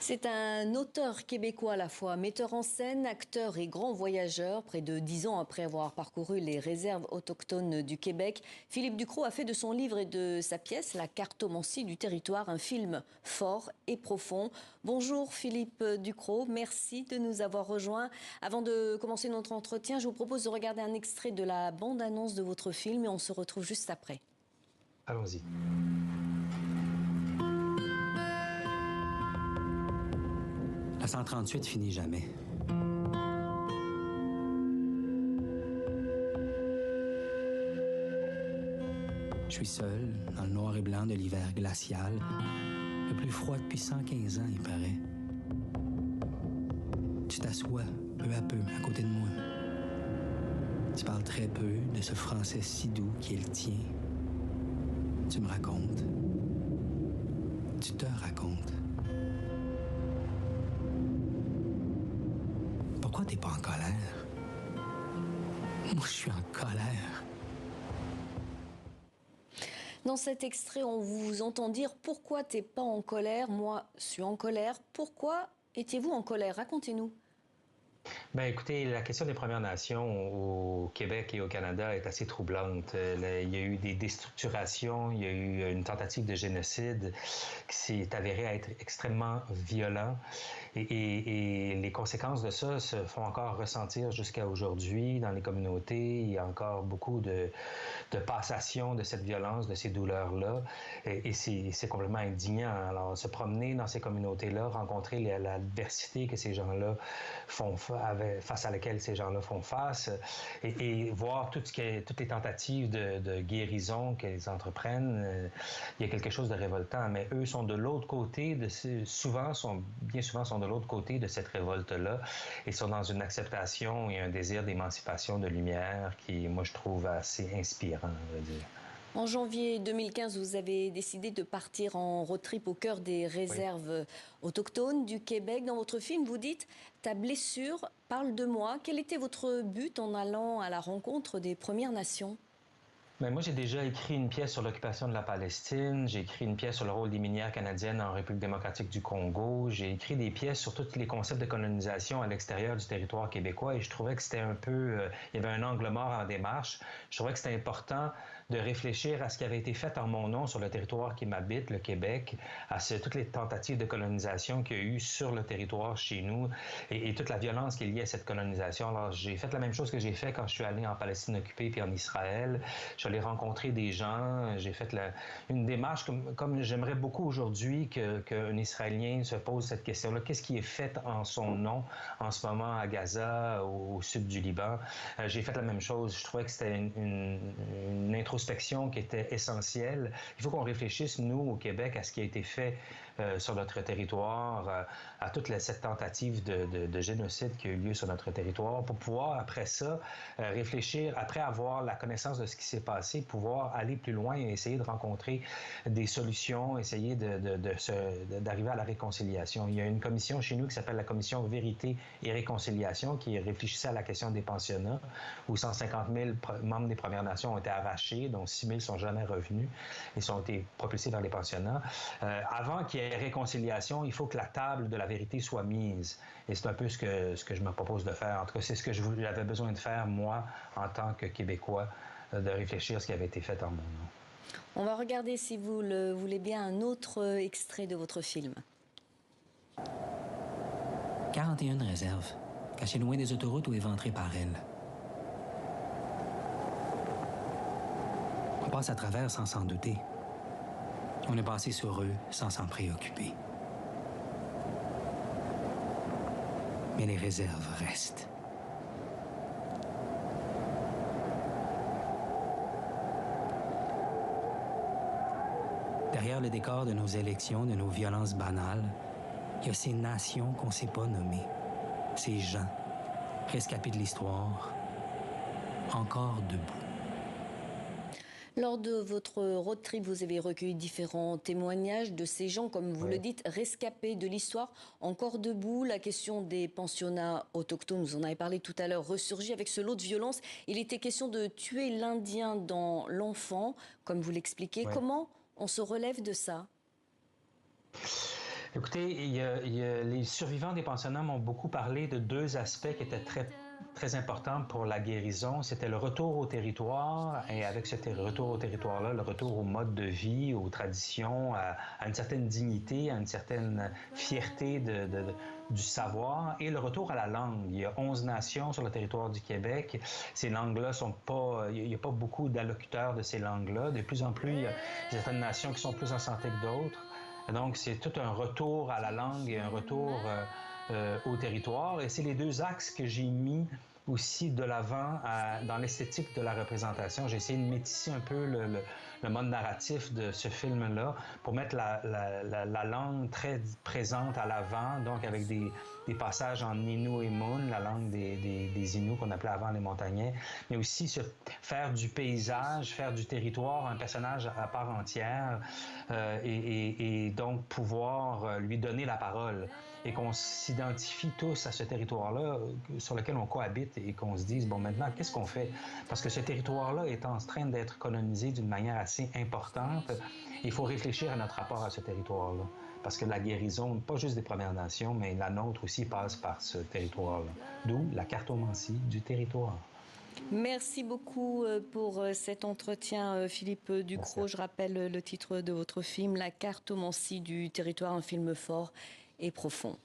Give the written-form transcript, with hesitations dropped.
C'est un auteur québécois à la fois, metteur en scène, acteur et grand voyageur. Près de 10 ans après avoir parcouru les réserves autochtones du Québec, Philippe Ducrot a fait de son livre et de sa pièce, La cartomancie du territoire, un film fort et profond. Bonjour Philippe Ducrot, merci de nous avoir rejoints. Avant de commencer notre entretien, je vous propose de regarder un extrait de la bande-annonce de votre film et on se retrouve juste après. Allons-y. La 138 finit jamais. Je suis seul, dans le noir et blanc de l'hiver glacial, le plus froid depuis 115 ans, il paraît. Tu t'assois, peu à peu, à côté de moi. Tu parles très peu de ce français si doux qui est le tien. Tu me racontes. Tu te racontes. Pourquoi t'es pas en colère? Moi, je suis en colère. Dans cet extrait, on vous entend dire « Pourquoi t'es pas en colère? Moi, je suis en colère. » Pourquoi étiez-vous en colère? Racontez-nous. Bien, écoutez, la question des Premières Nations au Québec et au Canada est assez troublante. Il y a eu des déstructurations, il y a eu une tentative de génocide qui s'est avérée être extrêmement violent. Et les conséquences de ça se font encore ressentir jusqu'à aujourd'hui dans les communautés. Il y a encore beaucoup de passation de cette violence, de ces douleurs-là. Et c'est complètement indignant. Alors, se promener dans ces communautés-là, rencontrer l'adversité que ces gens-là font face à laquelle ces gens-là font face et voir toutes les tentatives de guérison qu'ils entreprennent, il y a quelque chose de révoltant. Mais eux sont de l'autre côté, bien souvent sont de l'autre côté de cette révolte-là et sont dans une acceptation et un désir d'émancipation, de lumière qui, moi, je trouve assez inspirant, on va dire. En janvier 2015, vous avez décidé de partir en road trip au cœur des réserves autochtones du Québec. Dans votre film, vous dites « Ta blessure parle de moi ». Quel était votre but en allant à la rencontre des Premières Nations ? Bien, moi, j'ai déjà écrit une pièce sur l'occupation de la Palestine. J'ai écrit une pièce sur le rôle des minières canadiennes en République démocratique du Congo. J'ai écrit des pièces sur tous les concepts de colonisation à l'extérieur du territoire québécois et je trouvais que c'était un peu... il y avait un angle mort en démarche. Je trouvais que c'était important de réfléchir à ce qui avait été fait en mon nom sur le territoire qui m'habite, le Québec, à toutes les tentatives de colonisation qu'il y a eu sur le territoire chez nous et toute la violence qui est liée à cette colonisation. Alors, j'ai fait la même chose que j'ai fait quand je suis allé en Palestine occupée puis en Israël. Je suis allé rencontrer des gens, j'ai fait une démarche comme j'aimerais beaucoup aujourd'hui qu'un Israélien se pose cette question-là. Qu'est-ce qui est fait en son nom en ce moment à Gaza, au sud du Liban? J'ai fait la même chose. Je trouvais que c'était une introspection qui était essentielle. Il faut qu'on réfléchisse, nous, au Québec, à ce qui a été fait sur notre territoire, à toute cette tentative de génocide qui a eu lieu sur notre territoire, pour pouvoir, après ça, réfléchir, après avoir la connaissance de ce qui s'est passé, pouvoir aller plus loin et essayer de rencontrer des solutions, essayer d'arriver à la réconciliation. Il y a une commission chez nous qui s'appelle la commission Vérité et Réconciliation qui réfléchissait à la question des pensionnats, où 150 000 membres des Premières Nations ont été arrachés, dont 6 000 sont jamais revenus et ont été propulsés dans les pensionnats. Avant qu'il y ait réconciliation, il faut que la table de la vérité soit mise. Et c'est un peu ce que je me propose de faire. En tout cas, c'est ce que j'avais besoin de faire, moi, en tant que Québécois, de réfléchir à ce qui avait été fait en mon nom. On va regarder, si vous le voulez bien, un autre extrait de votre film. 41 réserves, cachées loin des autoroutes ou éventrées par elles. On passe à travers sans s'en douter. On est passé sur eux sans s'en préoccuper. Mais les réserves restent. Derrière le décor de nos élections, de nos violences banales, il y a ces nations qu'on ne sait pas nommer. Ces gens, rescapés de l'histoire, encore debout. Lors de votre road trip, vous avez recueilli différents témoignages de ces gens, comme vous le dites, rescapés de l'histoire, encore debout. La question des pensionnats autochtones, vous en avez parlé tout à l'heure, ressurgit avec ce lot de violence. Il était question de tuer l'Indien dans l'enfant, comme vous l'expliquez. Comment on se relève de ça? Écoutez, les survivants des pensionnats m'ont beaucoup parlé de deux aspects qui étaient très importants pour la guérison. C'était le retour au territoire et avec ce retour au territoire-là, le retour au mode de vie, aux traditions, à une certaine dignité, à une certaine fierté du savoir et le retour à la langue. Il y a 11 nations sur le territoire du Québec. Ces langues-là sont pas... Il n'y a pas beaucoup d'allocuteurs de ces langues-là. De plus en plus, il y a certaines nations qui sont plus en santé que d'autres. Donc, c'est tout un retour à la langue et un retour au territoire. Et c'est les deux axes que j'ai mis aussi de l'avant dans l'esthétique de la représentation. J'ai essayé de métisser un peu le mode narratif de ce film-là pour mettre la langue très présente à l'avant, donc avec des passages en Innu et Mun, la langue des Inuits qu'on appelait avant les montagnais, mais aussi faire du paysage, faire du territoire un personnage à part entière et donc pouvoir lui donner la parole et qu'on s'identifie tous à ce territoire-là sur lequel on cohabite et qu'on se dise, bon, maintenant, qu'est-ce qu'on fait? Parce que ce territoire-là est en train d'être colonisé d'une manière assez importante. Il faut réfléchir à notre rapport à ce territoire-là. Parce que la guérison, pas juste des Premières Nations, mais la nôtre aussi passe par ce territoire-là. D'où la cartomancie du territoire. Merci beaucoup pour cet entretien, Philippe Ducrot. Je rappelle le titre de votre film, La cartomancie du territoire, un film fort et profond.